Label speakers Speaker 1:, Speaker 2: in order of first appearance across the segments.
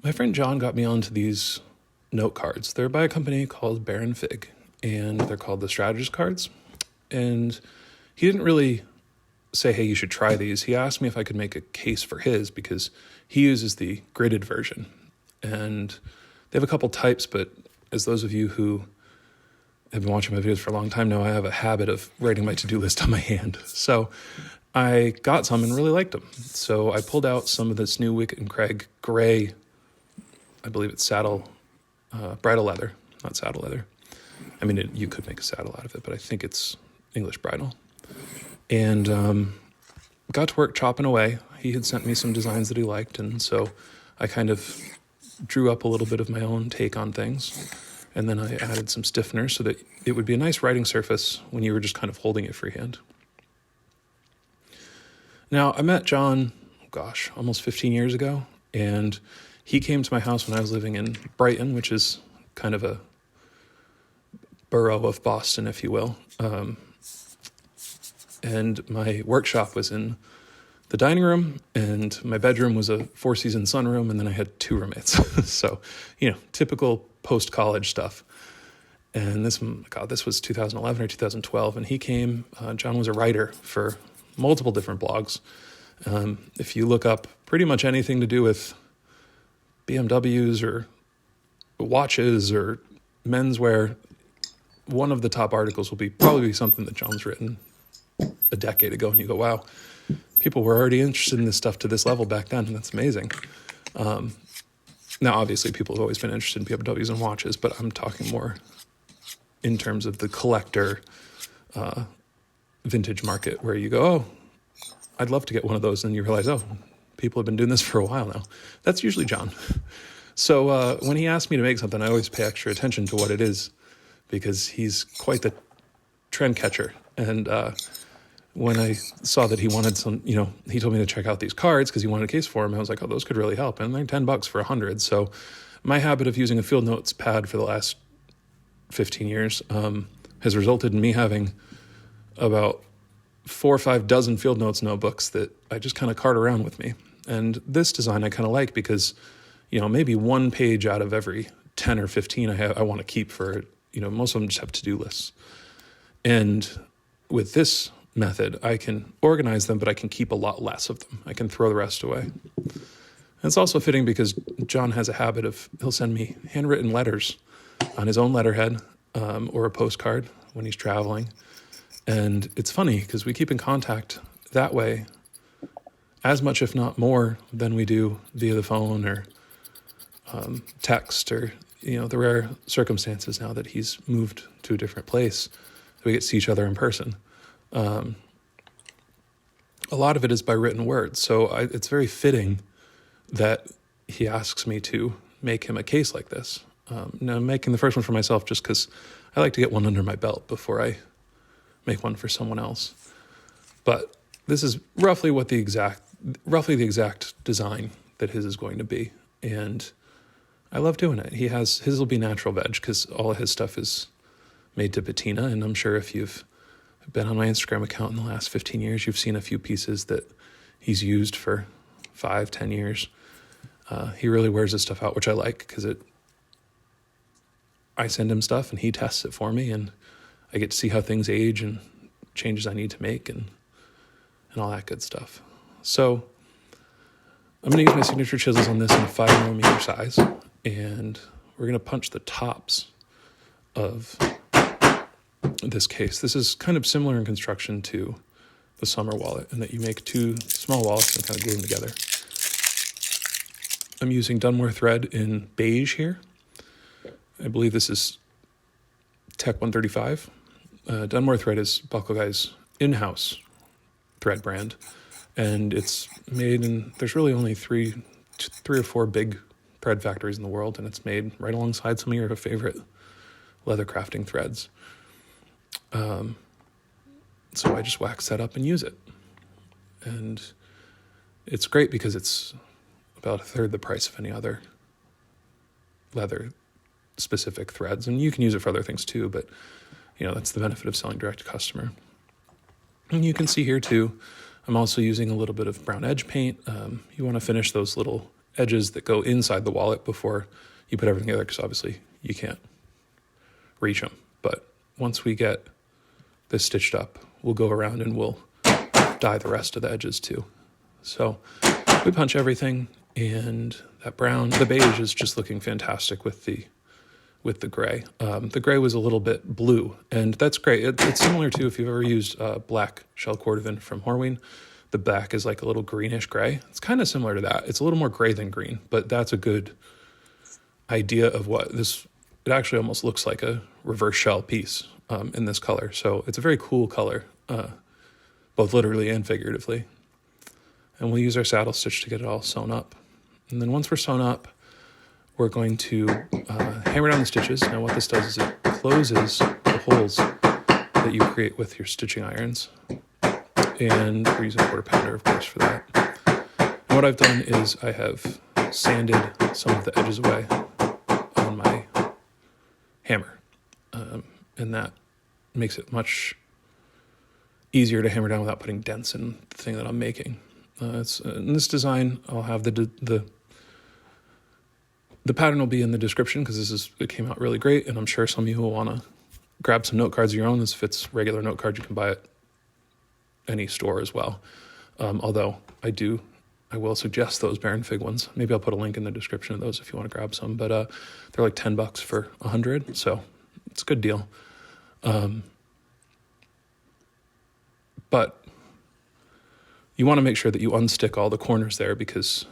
Speaker 1: My friend John got me onto these note cards. They're by a company called Baron Fig, and they're called the Strategist cards. And he didn't really say, hey, you should try these. He asked me if I could make a case for his because he uses the gridded version. And they have a couple types, but as those of you who have been watching my videos for a long time know, I have a habit of writing my to-do list on my hand. So I got some and really liked them. So I pulled out some of this new Wickett and Craig gray, I believe it's bridal leather, not saddle leather. I mean, you could make a saddle out of it, but I think it's English bridal. And got to work chopping away. He had sent me some designs that he liked, and so I kind of drew up a little bit of my own take on things. And then I added some stiffener so that it would be a nice writing surface when you were just kind of holding it freehand. Now, I met John, almost 15 years ago, and he came to my house when I was living in Brighton, which is kind of a borough of Boston, if you will. And my workshop was in the dining room, and my bedroom was a four-season sunroom, and then I had two roommates. So, typical post-college stuff. And this was 2011 or 2012, and he came. John was a writer for multiple different blogs. If you look up pretty much anything to do with BMWs or watches or menswear, one of the top articles will probably be something that John's written a decade ago, and you go, wow, people were already interested in this stuff to this level back then, and that's amazing. Now, obviously, people have always been interested in BMWs and watches, but I'm talking more in terms of the collector vintage market, where you go, oh, I'd love to get one of those, and you realize, oh, people have been doing this for a while now. That's usually John. So when he asked me to make something, I always pay extra attention to what it is, because he's quite the trend catcher. And when I saw that he wanted some, he told me to check out these cards because he wanted a case for them. I was like, oh, those could really help. And they're $10 for 100. So my habit of using a field notes pad for the last 15 years has resulted in me having about 4 or 5 dozen field notes notebooks that I just kind of cart around with me. And this design I kind of like because, maybe one page out of every 10 or 15 I want to keep for, most of them just have to-do lists. And with this method, I can organize them, but I can keep a lot less of them. I can throw the rest away. And it's also fitting because John has a habit of, he'll send me handwritten letters on his own letterhead or a postcard when he's traveling. And it's funny because we keep in contact that way as much, if not more, than we do via the phone or text or, the rare circumstances now that he's moved to a different place that we get to see each other in person. A lot of it is by written words. So it's very fitting that he asks me to make him a case like this. Now, I'm making the first one for myself just because I like to get one under my belt before I make one for someone else. But this is roughly the exact design that his is going to be. And I love doing it. His will be natural veg because all of his stuff is made to patina. And I'm sure if you've been on my Instagram account in the last 15 years, you've seen a few pieces that he's used for 5-10 years. He really wears his stuff out, which I like because I send him stuff and he tests it for me, and I get to see how things age and changes I need to make and all that good stuff. So I'm going to use my signature chisels on this in a 5mm size, and we're going to punch the tops of this case. This is kind of similar in construction to the summer wallet in that you make 2 small wallets and kind of glue them together. I'm using Dunmore thread in beige here. I believe this is Tech 135. Dunmore thread is Buckle Guy's in-house thread brand, and it's made in, there's really only three or four big thread factories in the world, and it's made right alongside some of your favorite leather crafting threads. So I just wax that up and use it. And it's great because it's about a third the price of any other leather specific threads. And you can use it for other things too, but that's the benefit of selling direct to customer. And you can see here too, I'm also using a little bit of brown edge paint. You want to finish those little edges that go inside the wallet before you put everything together, because obviously you can't reach them. But once we get this stitched up, we'll go around and we'll dye the rest of the edges too. So we punch everything, and that brown, the beige is just looking fantastic with the gray. The gray was a little bit blue, and that's great. It's similar to if you've ever used black shell cordovan from Horween. The back is like a little greenish gray. It's kind of similar to that. It's a little more gray than green, but that's a good idea of what this, it actually almost looks like a reverse shell piece in this color. So it's a very cool color, both literally and figuratively. And we'll use our saddle stitch to get it all sewn up. And then once we're sewn up, we're going to hammer down the stitches. Now what this does is it closes the holes that you create with your stitching irons. And we're using a 1/4 pounder, of course, for that. And what I've done is I have sanded some of the edges away on my hammer. And that makes it much easier to hammer down without putting dents in the thing that I'm making. In this design, I'll have the pattern will be in the description, because it came out really great, and I'm sure some of you will want to grab some note cards of your own. This fits regular note cards. You can buy it any store as well. Although I will suggest those Baron Fig ones. Maybe I'll put a link in the description of those if you want to grab some. But they're like $10 for 100, so it's a good deal. But you want to make sure that you unstick all the corners there, because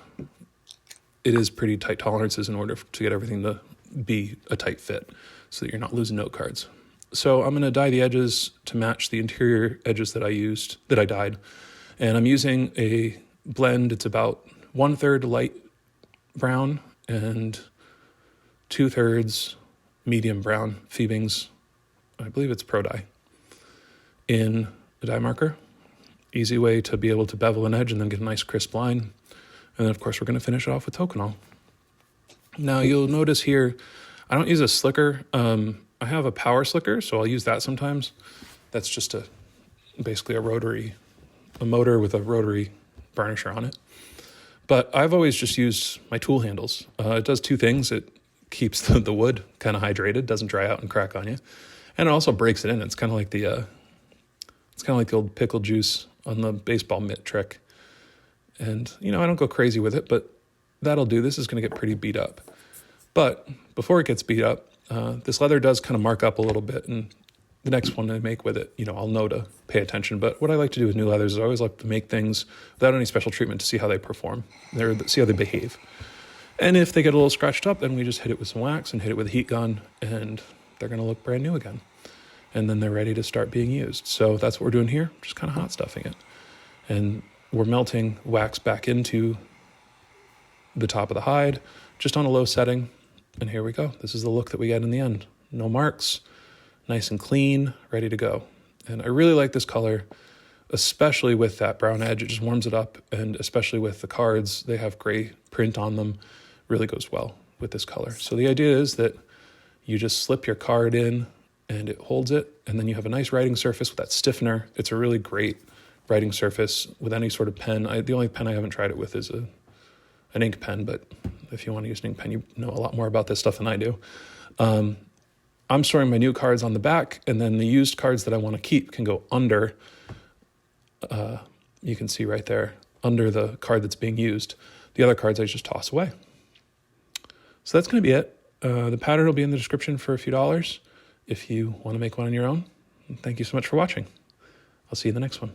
Speaker 1: it is pretty tight tolerances in order to get everything to be a tight fit, so that you're not losing note cards. So I'm going to dye the edges to match the interior edges that I dyed. And I'm using a blend. It's about 1/3 light brown and 2/3 medium brown Phoebings. I believe it's Pro Dye in a dye marker. Easy way to be able to bevel an edge and then get a nice crisp line. And then, of course, we're going to finish it off with Tokonol. Now, you'll notice here, I don't use a slicker. I have a power slicker, so I'll use that sometimes. That's just basically a motor with a rotary burnisher on it. But I've always just used my tool handles. It does two things. It keeps the wood kind of hydrated, doesn't dry out and crack on you. And it also breaks it in. It's kind of like the old pickle juice on the baseball mitt trick. And, I don't go crazy with it, but that'll do. This is going to get pretty beat up. But before it gets beat up, this leather does kind of mark up a little bit. And the next one I make with it, I'll know to pay attention. But what I like to do with new leathers is I always like to make things without any special treatment to see how they perform, see how they behave. And if they get a little scratched up, then we just hit it with some wax and hit it with a heat gun, and they're going to look brand new again. And then they're ready to start being used. So that's what we're doing here, just kind of hot stuffing it. And we're melting wax back into the top of the hide, just on a low setting. And here we go. This is the look that we get in the end. No marks, nice and clean, ready to go. And I really like this color, especially with that brown edge. It just warms it up, and especially with the cards, they have gray print on them. Really goes well with this color. So the idea is that you just slip your card in and it holds it, and then you have a nice writing surface with that stiffener. It's a really great writing surface with any sort of pen. The only pen I haven't tried it with is an ink pen, but if you want to use an ink pen, you know a lot more about this stuff than I do. I'm storing my new cards on the back, and then the used cards that I want to keep can go under, you can see right there, under the card that's being used. The other cards I just toss away. So that's going to be it. The pattern will be in the description for a few dollars if you want to make one on your own. And thank you so much for watching. I'll see you in the next one.